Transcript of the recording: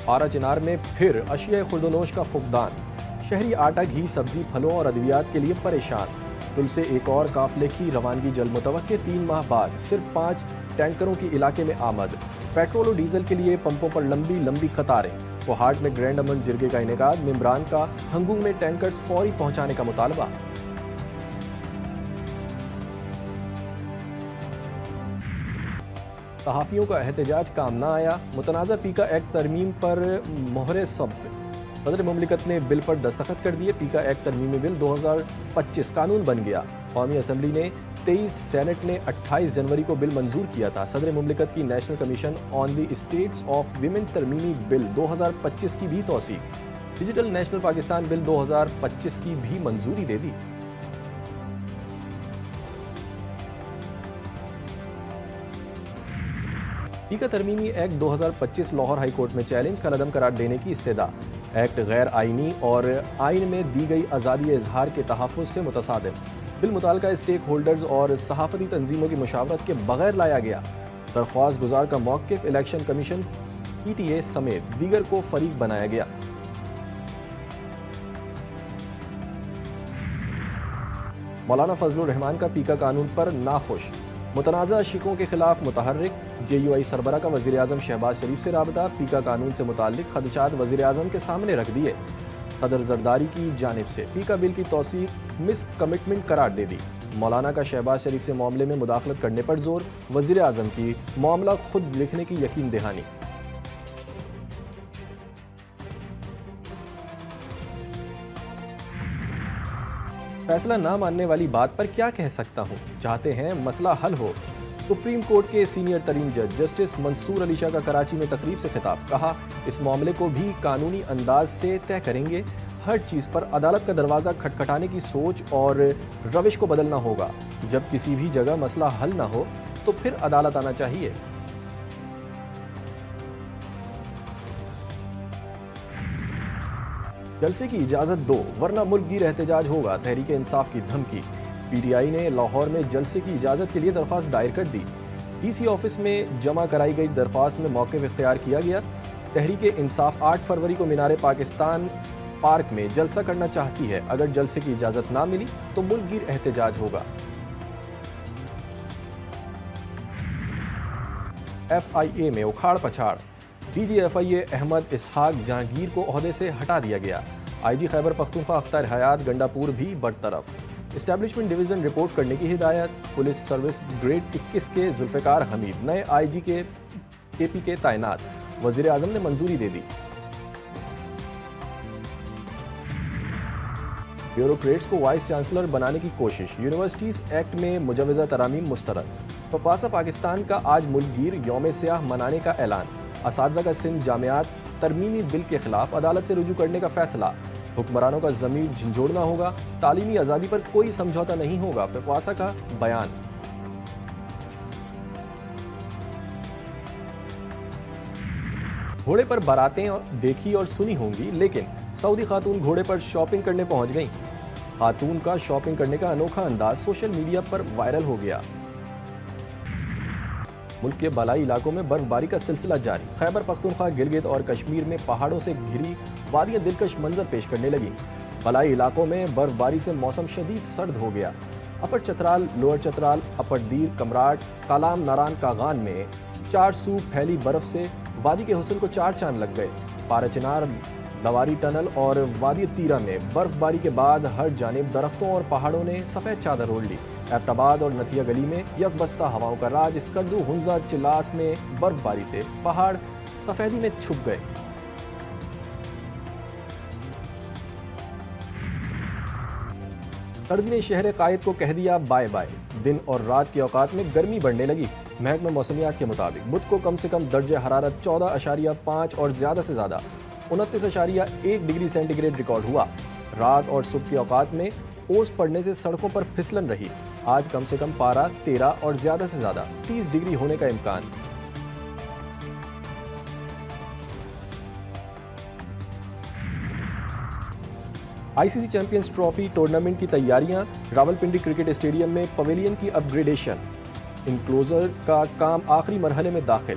پارا چنار میں پھر اشیاء خوردونوش کا فقدان، شہری آٹا، گھی، سبزی، پھلوں اور ادویات کے لیے پریشان۔ پل سے ایک اور قافلے کی روانگی جلد متوقع، 3 ماہ بعد صرف 5 ٹینکروں کی علاقے میں آمد۔ پیٹرول و ڈیزل کے لیے پمپوں پر لمبی قطاریں۔ کوہاٹ میں گرینڈ امن جرگے کا انعقاد، ممبران کا ہنگونگ میں ٹینکرز فوری پہنچانے کا مطالبہ۔ صحافیوں کا احتجاج کام نہ آیا، متنازع پیکا ایکٹ ترمیم پر مہر ثبت، صدر مملکت نے بل پر دستخط کر دیے۔ پیکا ایکٹ ترمیمی بل 2025 قانون بن گیا۔ قومی اسمبلی نے 23، سینٹ نے 28 جنوری کو بل منظور کیا تھا۔ صدر مملکت کی national commission on the status of women ترمیمی بل 2025 کی بھی توثیق۔ ڈیجیٹل نیشنل پاکستان بل 2025 کی بھی منظوری دے دی۔ پیکا ترمیمی ایکٹ 2025 لاہور ہائی کورٹ میں چیلنج، کالعدم قرار دینے کی استدعا۔ ایکٹ غیر آئینی اور آئین میں دی گئی آزادی اظہار کے تحفظ سے متصادم۔ بل متعلقہ اسٹیک ہولڈرز اور صحافتی تنظیموں کی مشاورت کے بغیر لایا گیا۔ درخواست گزار کا موقف، election commission, P T A سمیت دیگر کو فریق بنایا گیا۔ مولانا فضل الرحمان کا پیکا قانون پر ناخوش، متنازع شکوں کے خلاف متحرک۔ جے یو آئی سربراہ کا وزیر اعظم شہباز شریف سے رابطہ، پیکا قانون سے متعلق خدشات وزیر اعظم کے سامنے رکھ دیے۔ صدر زرداری کی جانب سے پیکا بل کی توثیق مس کمٹمنٹ قرار دے دی۔ مولانا کا شہباز شریف سے معاملے میں مداخلت کرنے پر زور، وزیر اعظم کی معاملہ خود لکھنے کی یقین دہانی۔ فیصلہ نہ ماننے والی بات پر کیا کہہ سکتا ہوں، چاہتے ہیں مسئلہ حل ہو۔ سپریم کورٹ کے سینئر ترین جج جسٹس منصور علی شاہ کا کراچی میں تقریب سے خطاب، کہا اس معاملے کو بھی قانونی انداز سے طے کریں گے۔ ہر چیز پر عدالت کا دروازہ کھٹکھٹانے کی سوچ اور روش کو بدلنا ہوگا۔ جب کسی بھی جگہ مسئلہ حل نہ ہو تو پھر عدالت آنا چاہیے۔ جلسے کی اجازت دو ورنہ ملک گیر احتجاج ہوگا، تحریک انصاف کی دھمکی۔ پی ٹی آئی نے لاہور میں جلسے کی اجازت کے لیے درخواست دائر کر دی۔ ڈی سی آفس میں جمع کرائی گئی درخواست میں موقف اختیار کیا گیا۔ تحریک انصاف 8 فروری کو مینار پاکستان پارک میں جلسہ کرنا چاہتی ہے۔ اگر جلسے کی اجازت نہ ملی تو ملک گیر احتجاج ہوگا۔ ایف آئی اے میں اکھاڑ پچھاڑ، ڈی جی ایف آئی اے احمد اسحاق جہانگیر کو عہدے سے ہٹا دیا گیا۔ آئی جی خیبر پختونخوا اختر حیات گنڈاپور بھی برطرف۔ اسٹیبلشمنٹ ڈویژن رپورٹ کرنے کی ہدایت۔ پولیس سروس گریڈ 21 کے ذوالفقار حمید نئے آئی جی کے پی کے تعینات، وزیر اعظم نے منظوری دے دی۔ بیوروکریٹس کو وائس چانسلر بنانے کی کوشش، یونیورسٹیز ایکٹ میں مجوزہ ترامیم مسترد۔ فپاسا پاکستان کا آج ملک گیر یوم سیاہ منانے کا اعلان۔ اساتذہ کا سندھ جامعات ترمیمی بل کے خلاف عدالت سے رجوع کرنے کا فیصلہ۔ حکمرانوں کا ضمیر جھنجھوڑنا ہوگا، تعلیمی آزادی پر کوئی سمجھوتہ نہیں ہوگا، فپاسا کا بیان۔ گھوڑے پر باراتیں دیکھی اور سنی ہوں گی، لیکن سعودی خاتون گھوڑے پر شاپنگ کرنے پہنچ گئیں۔ خاتون کا شاپنگ کرنے کا انوکھا انداز سوشل میڈیا پر وائرل ہو گیا۔ ملک کے بالائی علاقوں میں برف باری کا سلسلہ جاری۔ خیبر پختونخوا، گلگت اور کشمیر میں پہاڑوں سے گھری وادیاں دلکش منظر پیش کرنے لگیں۔ بالائی علاقوں میں برف باری سے موسم شدید سرد ہو گیا۔ اپر چترال، لوئر چترال، اپر دیر، کمراٹ، کالام، ناران کاغان میں 4 سو پھیلی برف سے وادی کے حسن کو 4 چاند لگ گئے۔ پارا چنار، لواری ٹنل اور وادی تیرہ میں برف باری کے بعد ہر جانب درختوں اور پہاڑوں نے سفید چادر اوڑھ لی۔ ایبٹ آباد اور نتھیا گلی میں یک بستہ ہواؤں کا راج۔ اسکردو، ہنزا، چلاس میں برف باری سے پہاڑ سفیدی میں چھپ گئے۔ سردی نے شہر قائد کو کہہ دیا بائے بائے۔ دن اور رات کے اوقات میں گرمی بڑھنے لگی۔ محکمہ موسمیات کے مطابق بدھ کو کم سے کم درجہ حرارت 14.5 اور زیادہ سے زیادہ 29.1 ڈگری سینٹی گریڈ ریکارڈ ہوا۔ رات اور صبح کے اوقات میں اوس پڑنے سے سڑکوں پر پھسلن رہی۔ آج کم سے کم پارا 13 اور زیادہ سے زیادہ 30 ڈگری ہونے کا امکان۔ آئی سی سی چیمپئنز ٹرافی ٹورنامنٹ کی تیاریاں۔ راولپنڈی کرکٹ اسٹیڈیم میں پویلین کی اپ گریڈیشن، انکلوزر کا کام آخری مرحلے میں داخل۔